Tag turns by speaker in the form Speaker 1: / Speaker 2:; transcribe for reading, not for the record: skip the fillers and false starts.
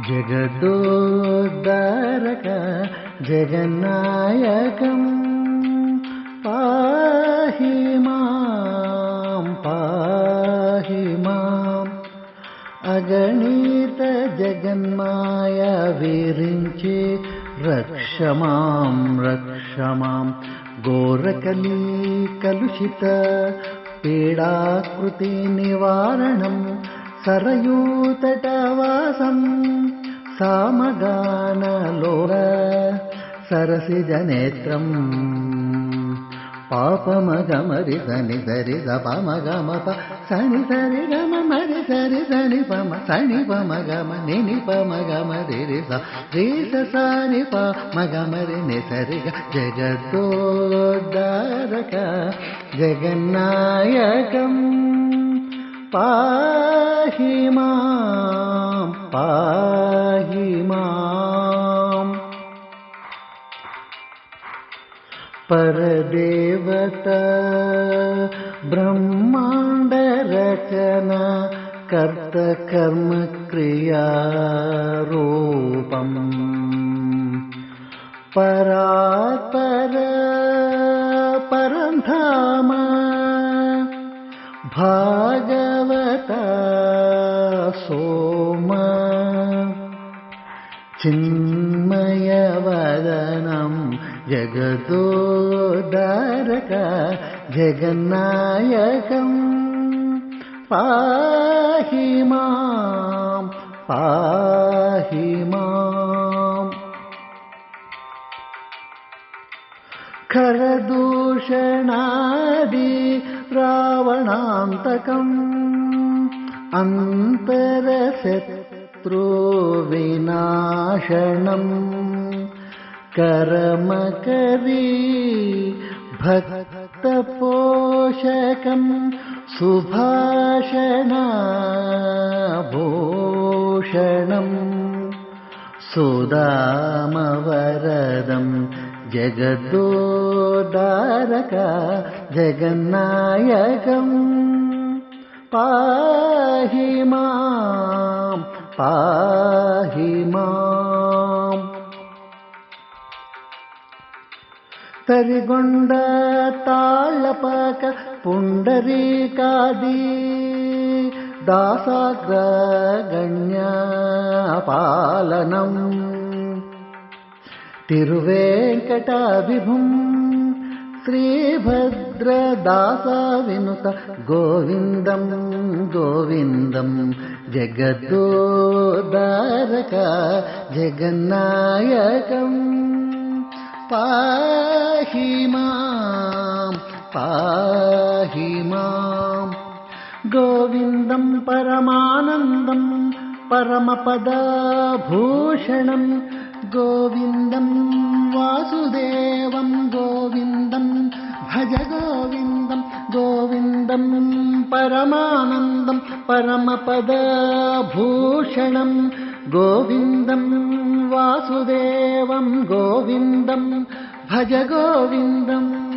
Speaker 1: जगदोद्धारक जगन्नायकं पाहि माम् अगणित जगन्माया विरिञ्चि रक्ष मां घोरकली कलुषित पीडाकृति निवारणं सरयूतटवासं सामगानलोल सरसिजनेत्रम् पापमगमरि सनि सरि सपमगमप सनि सरि गम मरि सरि सनि पम सनि पमगम निनि पमगमरि रि स रि स सनि प मगमरि नि सरि ग जगदोद्धारक जगन्नायकं पाहि माम् परदेवता ब्रह्मांड रचना कर्त कर्म क्रिया रूपम् परात्पर परंधाम भागवता सोम चिन्मयवदनं जगदोद्धारक जगन्नायकं पाहि माम् खरदूषणादि रावणान्तकम् अन्तरशत्रुविनाशनम् करमकरी भक्तपोषकं सुभाषणभूषणं सुदामवरदं जगदोद्धारक जगन्नायकं पाहि माम् तरिगొండ ताळपाक पुंडरीकादि दासाग्रगण्यपालनं तिरुवेंकटाभिभुं श्रीभद्रदासविनुत गोविन्दं जगदोद्धारक जगन्नायकं पाहि माम् गोविन्दं परमानन्दं परमपदभूषणं गोविन्दं वासुदेवं गोविन्दं भज गोविन्दं परमानन्दं परमपदभूषणं गोविन्दं वासुदेवं गोविन्दं भज गोविन्दम्